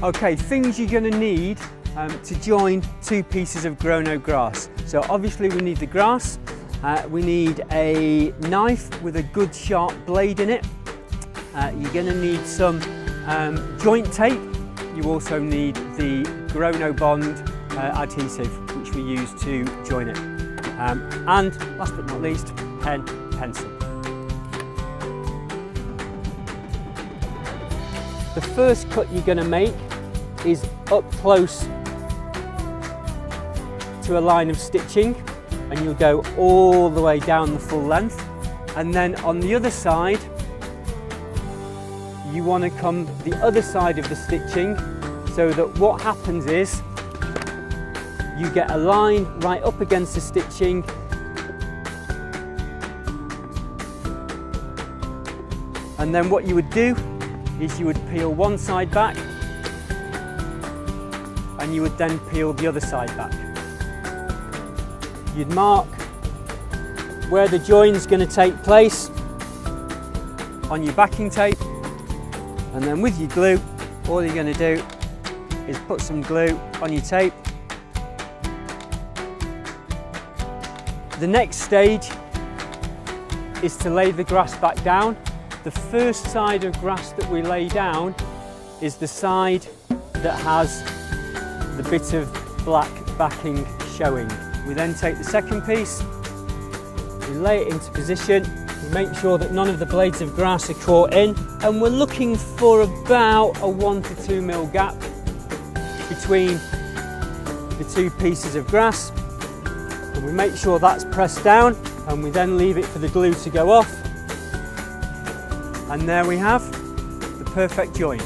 Okay, things you're going to need to join two pieces of Grono grass. So obviously we need the grass, we need a knife with a good sharp blade in it, you're going to need some joint tape, you also need the Grono Bond adhesive which we use to join it, and last but not least, pen, pencil. The first cut you're going to make is up close to a line of stitching, and you'll go all the way down the full length, and then on the other side you want to come the other side of the stitching, so that what happens is you get a line right up against the stitching, and then what you would do is you would peel one side back and you would then peel the other side back. You'd mark where the join's going to take place on your backing tape, and then with your glue, all you're going to do is put some glue on your tape. The next stage is to lay the grass back down. The first side of grass that we lay down is the side that has the bit of black backing showing. We then take the second piece, we lay it into position, we make sure that none of the blades of grass are caught in, and we're looking for about a 1 to 2 mil gap between the two pieces of grass, and we make sure that's pressed down, and we then leave it for the glue to go off, and there we have the perfect join.